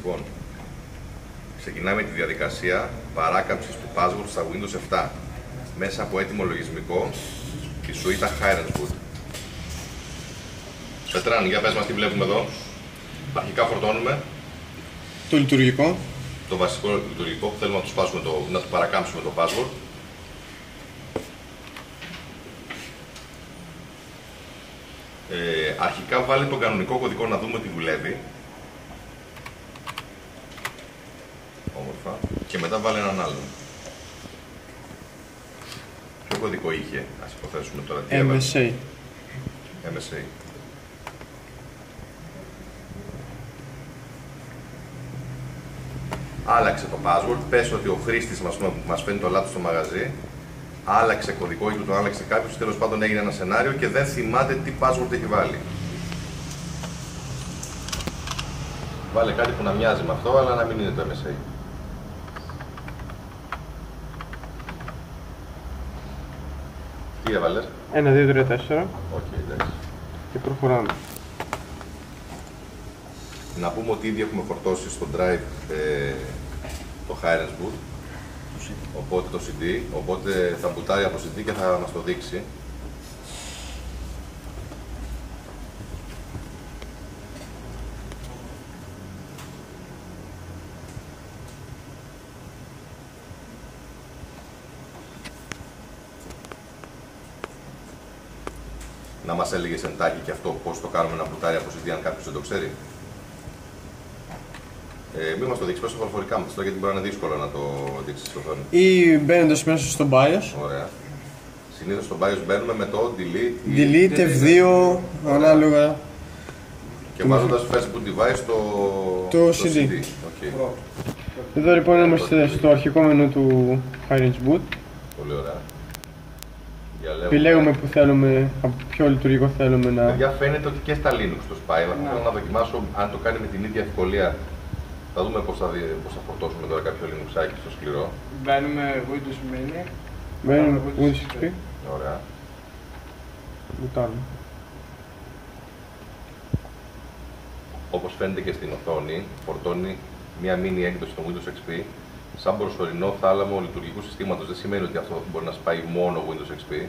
Λοιπόν, ξεκινάμε τη διαδικασία παράκαμψης του password στα Windows 7 μέσα από έτοιμο λογισμικό τη σουίτα HirenSboot. Πετράν, για πες μας τι βλέπουμε εδώ. Αρχικά φορτώνουμε το λειτουργικό. Το βασικό λειτουργικό που θέλουμε να του παρακάμψουμε το password. Αρχικά βάλε τον κανονικό κωδικό να δούμε ότι δουλεύει. Όμορφα. Και μετά βάλε έναν άλλον. Ποιο κωδικό είχε, ας υποθέσουμε τώρα. MSA. MSA. Άλλαξε το password, πες ότι ο χρήστης μας φέρνει το λάθος στο μαγαζί, άλλαξε κωδικό ή του το άλλαξε κάποιος, τέλος πάντων έγινε ένα σενάριο και δεν θυμάται τι password έχει βάλει. Βάλε κάτι που να μοιάζει με αυτό, αλλά να μην είναι το MSA. Τι έβαλες? 1, 2, 3, 4. Οκ, εντάξει. Και προχωράμε. Να πούμε ότι ήδη έχουμε φορτώσει στο drive το HirenSboot, οπότε το CD, οπότε θα μπουτάρει από CD και θα μας το δείξει. Να μας έλεγες εντάχει και αυτό πώς το κάνουμε να μπουτάρει από CD αν κάποιος δεν το ξέρει. Μην μας το δείξεις, πες προφορικά μας, γιατί μπορεί να είναι δύσκολο να το δείξεις στην οθόνη. Ή μπαίνοντας μέσα στο BIOS. Ωραία. Συνήθως στο BIOS μπαίνουμε με το Delete F2, ανάλογα. Και βάζοντας Facebook device το CD. Okay. Εδώ λοιπόν είμαστε στο αρχικό μενού του HirenSboot. Πολύ ωραία. Επιλέγουμε που θέλουμε, από ποιο λειτουργικό θέλουμε να... Παιδιά, φαίνεται ότι και στα Linux το σπάει, αλλά θέλω να δοκιμάσω αν το κάνει με την ίδια ευκολία. Θα δούμε πώς θα φορτώσουμε τώρα κάποιο Linuxάκι στο σκληρό. Μπαίνουμε Windows Mini. Μπαίνουμε Windows XP. Ωραία. Μπουτάρουμε. Όπως φαίνεται και στην οθόνη, φορτώνει μια mini έκδοση στο Windows XP σαν προσωρινό θάλαμο λειτουργικού συστήματος. Δεν σημαίνει ότι αυτό μπορεί να σπάει μόνο Windows XP.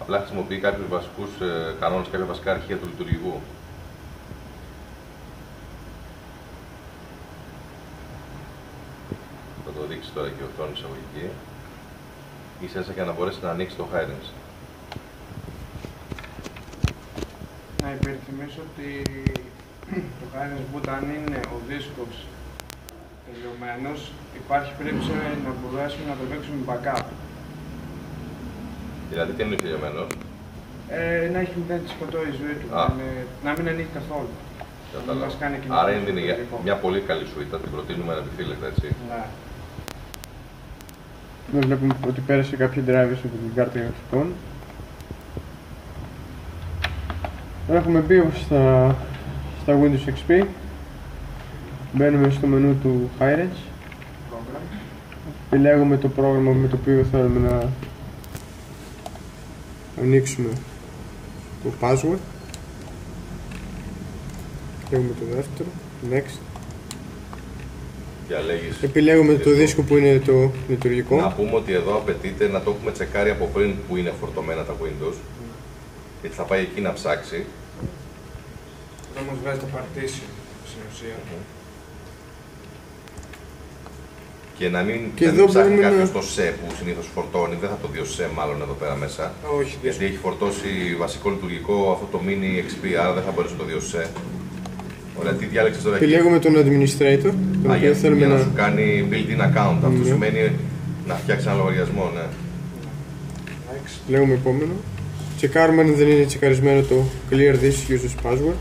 Απλά χρησιμοποιεί κάποιους βασικούς κανόνες, κάποια βασικά αρχεία του λειτουργικού. Θα το δείξει τώρα και η οθόνη εισαγωγική. Ίσα για να μπορέσει να ανοίξει το Hirens. Να υπενθυμίσω ότι το HirenSboot, αν είναι ο δίσκος τελειωμένος, υπάρχει περίπτωση να μπορέσουμε να το παίξουμε backup. Δηλαδή τι είναι τελειωμένος? Να έχει 0% η ζωή του, να μην ανοίγει καθόλου. Άρα είναι μια πολύ καλή σουίτα, την προτείνουμε ανεπιφύλακτα, έτσι. Ναι. Εδώ βλέπουμε ότι πέρασε κάποια drivers από την κάρτα γραφικών. Έχουμε μπει στα Windows XP. Μπαίνουμε στο μενού του Hirens. Επιλέγουμε το πρόγραμμα με το οποίο θέλουμε να ανοίξουμε το password. Επιλέγουμε το δεύτερο, next. Επιλέγουμε το δίσκο που είναι το λειτουργικό. Να πούμε ότι εδώ απαιτείται να το έχουμε τσεκάρει από πριν που είναι φορτωμένα τα Windows. Γιατί θα πάει εκεί να ψάξει. Εδώ μας βγάζει το partition στην ουσία. Και να μην ψάχνει κάποιος το SE που συνήθως φορτώνει, δεν θα το δει ως SE μάλλον εδώ πέρα μέσα. Όχι, γιατί έχει φορτώσει βασικό λειτουργικό αυτό το mini XP, άρα δεν θα μπορέσει να το δει ως SE. Ωραία, τι διάλεξες τώρα εκεί? Επιλέγουμε τον administrator, τον οποίο θέλουμε για να σου κάνει built-in account. Αυτό σημαίνει να φτιάξει ένα λογαριασμό, ναι. Επιλέγουμε επόμενο. Τσεκάρουμε αν δεν είναι τσεκαρισμένο το clear this user's password.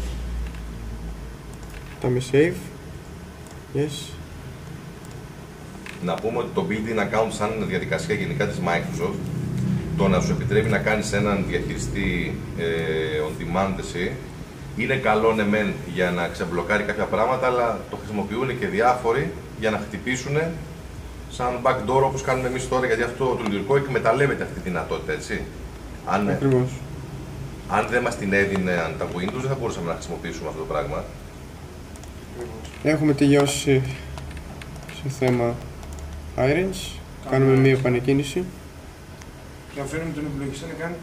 Πάμε save. Yes. Να πούμε ότι το built-in account σαν διαδικασία γενικά της Microsoft, το να σου επιτρέπει να κάνεις έναν διαχειριστή on demand εσύ, είναι καλό ναι μεν για να ξεμπλοκάρει κάποια πράγματα, αλλά το χρησιμοποιούν και διάφοροι για να χτυπήσουν σαν backdoor όπως κάνουμε εμείς τώρα, γιατί αυτό το λειτουργικό εκμεταλλεύεται αυτή τη δυνατότητα, έτσι. Αν δεν μας την έδινε τα Windows, δεν θα μπορούσαμε να χρησιμοποιήσουμε αυτό το πράγμα. Έχουμε τελειώσει σε θέμα irons. Κάνουμε μία επανεκκίνηση. Και αφήνουμε τον υπολογιστή να κάνει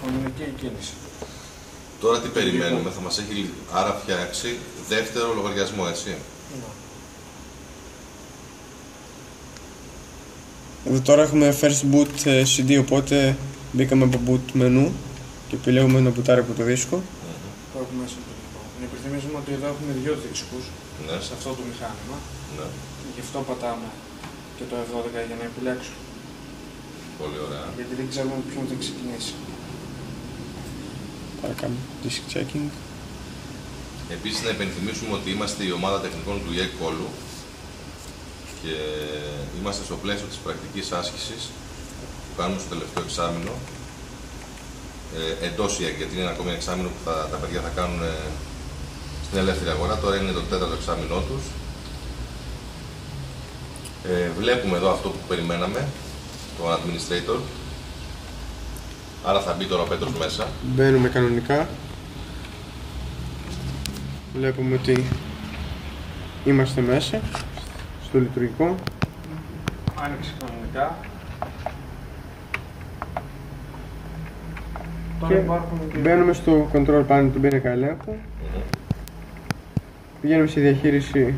φωνητική κίνηση. Τώρα τι περιμένουμε, θα μας έχει άρα φτιάξει δεύτερο λογαριασμό, έτσι. Εδώ τώρα έχουμε first boot CD, οπότε μπήκαμε από boot menu και επιλέγουμε να μπουτάρει από το δίσκο. Το έχουμε μέσα το δικό. Να υπενθυμίζουμε ότι εδώ έχουμε 2 δίσκους σε αυτό το μηχάνημα. Γι' αυτό πατάμε και το F12 για να επιλέξουμε. Πολύ ωραία. Γιατί δεν ξέρουμε ποιον θα ξεκινήσει. Άρα κάνουμε disk checking. Επίσης να υπενθυμίσουμε ότι είμαστε η ομάδα τεχνικών του ΙΕΚ Κόλου και είμαστε στο πλαίσιο της πρακτικής άσκησης που κάνουμε στο τελευταίο εξάμηνο εντός ΙΕΚ, γιατί είναι ακόμη ένα εξάμηνο που τα παιδιά θα κάνουν στην ελεύθερη αγορά. Τώρα είναι το 4ο εξάμηνό τους. Βλέπουμε εδώ αυτό που περιμέναμε, τον administrator. Άρα θα μπει τώρα ο Πέτρος μέσα. Μπαίνουμε κανονικά. Βλέπουμε ότι είμαστε μέσα στο λειτουργικό. Άνοιξε κανονικά. Και μπαίνουμε στο control panel του πίνακα ελέγχου. Πηγαίνουμε στη διαχείριση.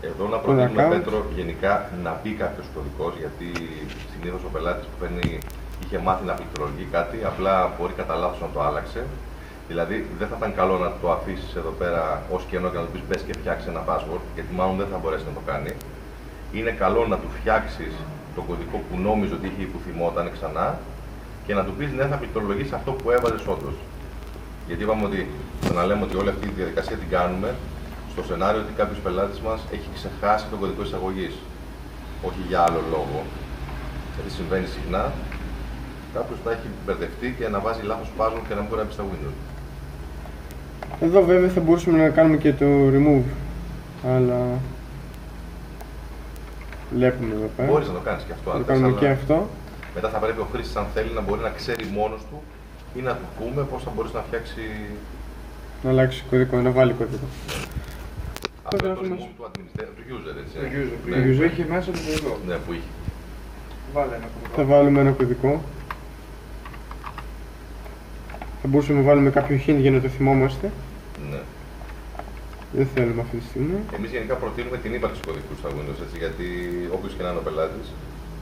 Εδώ να προτείνουμε, Πέτρο, γενικά να μπει κάποιος κωδικός, γιατί συνήθως ο πελάτης που παίρνει είχε μάθει να πληκτρολογεί κάτι, απλά μπορεί κατά λάθος να το άλλαξε. Δηλαδή δεν θα ήταν καλό να το αφήσεις εδώ πέρα ως κενό και να του πεις μπες και φτιάξει ένα password, γιατί μάλλον δεν θα μπορέσει να το κάνει. Είναι καλό να του φτιάξεις τον κωδικό που νόμιζε ότι είχε που θυμόταν ξανά και να του πεις ναι, θα πληκτρολογήσει αυτό που έβαζες όντως. Γιατί είπαμε ότι, ξαναλέμε ότι όλη αυτή τη διαδικασία την κάνουμε στο σενάριο ότι κάποιος πελάτης μας έχει ξεχάσει τον κωδικό εισαγωγής. Όχι για άλλο λόγο. Γιατί συμβαίνει συχνά. Κάποιος θα έχει μπερδευτεί και να βάζει λάθος password και να μπορεί να μπει στα Windows. Εδώ βέβαια θα μπορούσαμε να κάνουμε και το remove. Αλλά βλέπουμε εδώ πέρα. Μπορείς να το κάνεις και αυτό. Το κάνουμε και αυτό. Μετά θα πρέπει ο χρήστης, αν θέλει, να μπορεί να ξέρει μόνος του ή να του πούμε πώς θα μπορείς να φτιάξει. Να αλλάξει κωδικό, να βάλει κωδικό. Αυτό είναι το remove του administrator, του user, έτσι. Το user είχε μέσα το κωδικό. Ναι, που είχε. Βάλε ένα κωδικό. Θα βάλουμε ένα κωδικό. Θα μπορούσαμε να βάλουμε κάποιο hint για να το θυμόμαστε. Ναι. Δεν θέλουμε αυτή τη στιγμή. Εμείς γενικά προτείνουμε την ύπαρξη κωδικού στα Windows, έτσι, γιατί όποιος και να είναι ο πελάτης,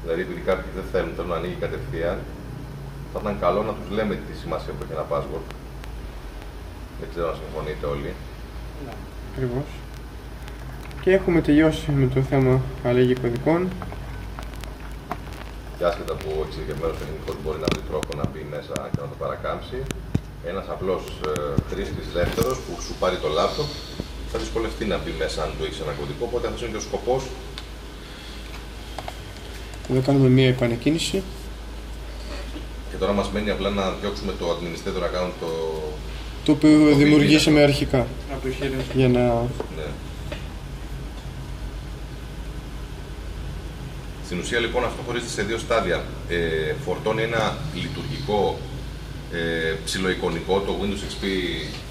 δηλαδή επειδή κάποιοι δεν θέλουν να ανοίγει κατευθείαν, θα ήταν καλό να τους λέμε τη σημασία που έχει ένα password. Δεν ξέρω αν συμφωνείτε όλοι. Ναι. Ακριβώς. Και έχουμε τελειώσει με το θέμα αλλαγή κωδικών. Και άσχετα που ο εξειδικευμένος τεχνικός μπορεί να βρει τρόπο να μπει μέσα και να το παρακάμψει, ένας απλός χρήστης δεύτερος που σου πάρει το λάπτοπ θα δυσκολευτεί να μπει μέσα αν του έχεις ένα κωδικό, οπότε αυτός είναι και ο σκοπός. Εδώ κάνουμε μία επανεκκίνηση. Και τώρα μας μένει απλά να διώξουμε το administrator account το οποίο δημιουργήσαμε αρχικά. Από το χέρι. Για να... Ναι. Στην ουσία λοιπόν αυτό χωρίζεται σε δύο στάδια. Φορτώνει ένα λειτουργικό ψιλοεικονικό, το Windows XP,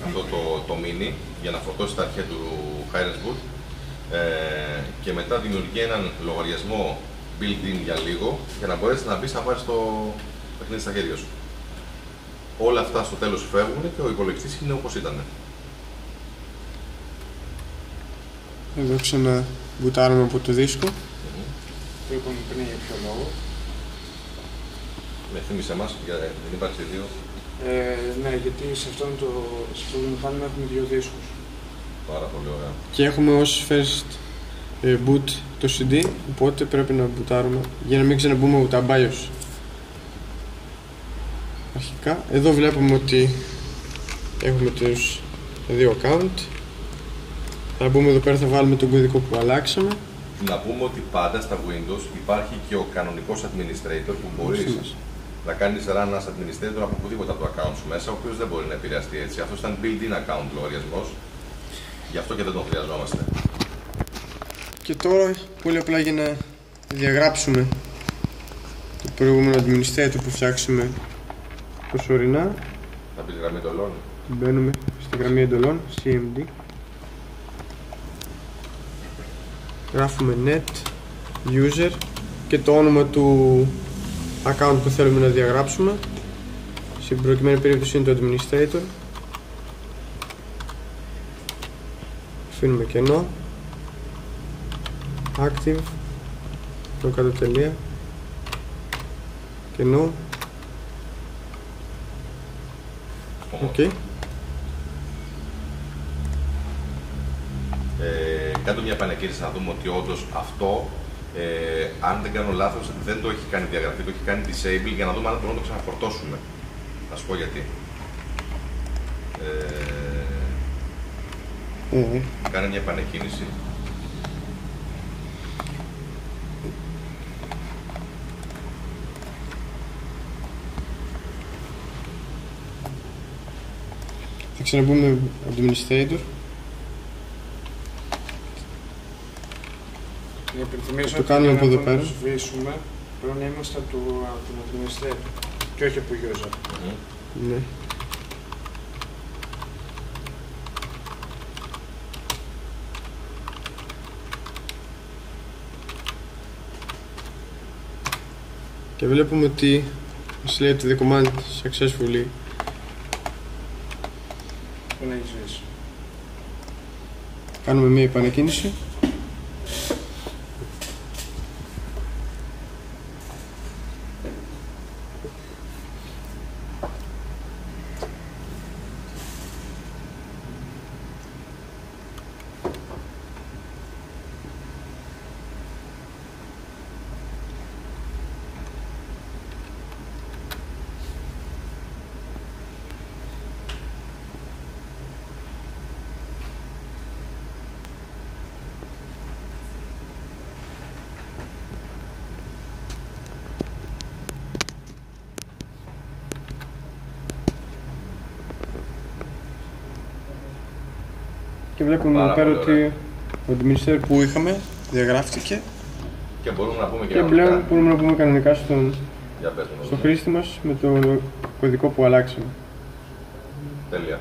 αυτό το mini, για να φορτώσει τα αρχεία του Hirens Boot και μετά δημιουργεί έναν λογαριασμό built-in για λίγο για να μπορέσει να μπεις να πάρεις το παιχνίδι στα χέρια σου. Όλα αυτά στο τέλος φεύγουν και ο υπολογιστής είναι όπως ήταν. Εδώ ξαναμπούτάρουμε από το δίσκο. Το είπαμε πριν για ποιο λόγο. Με θύμισε εμάς, δεν υπάρχει δύο. Ναι, γιατί σε αυτό το μηχάνημα έχουμε 2 δίσκους. Πάρα πολύ ωραία. Και έχουμε ως first boot το CD, οπότε πρέπει να μπουτάρουμε για να μην ξαναμπούμε τα BIOS. Αρχικά, εδώ βλέπουμε ότι έχουμε τους 2 account. Θα μπούμε εδώ πέρα, θα βάλουμε τον κωδικό που αλλάξαμε. Να πούμε ότι πάντα στα Windows υπάρχει και ο κανονικός administrator που μπορείς να κάνεις run as administrator από οπουδήποτε από το account σου μέσα, ο οποίος δεν μπορεί να επηρεαστεί έτσι. Αυτός ήταν built-in account λογαριασμός, γι' αυτό και δεν τον χρειαζόμαστε. Και τώρα, πολύ απλά για να διαγράψουμε το προηγούμενο administrator που φτιάξαμε προσωρινά. Θα πεις γραμμή το LOL. Μπαίνουμε στη γραμμή εντολών, CMD. Γράφουμε net, user και το όνομα του account που θέλουμε να διαγράψουμε. Στην προκειμένη περίπτωση είναι το administrator. Αφήνουμε κενό. Active. Το κάτω τελεία. Κενό. Okay. Κάτω μια επανεκκίνηση να δούμε ότι όντως αυτό, αν δεν κάνω λάθος, δεν το έχει κάνει διαγραφή, το έχει κάνει disable για να δούμε αν μπορούμε να το ξαναφορτώσουμε. Θα σου πω γιατί. Κάνε μια επανεκκίνηση. Θα ξαναμπούμε administrator. Να υπενθυμίσω το κάνουμε από εδώ πέρα. Να το σβήσουμε, πρέπει να είμαστε από τον administrator και όχι από user. Ναι. Και βλέπουμε ότι μας λέει ότι the command successfully δεν έχει σβήσει. Κάνουμε μία επανεκκίνηση. Και βλέπουμε εδώ πέρα ότι ο administrator που είχαμε διαγράφτηκε και μπορούμε να πούμε και πλέον μπορούμε να πούμε κανονικά στον χρήστη μας με το κωδικό που αλλάξαμε. Τέλεια.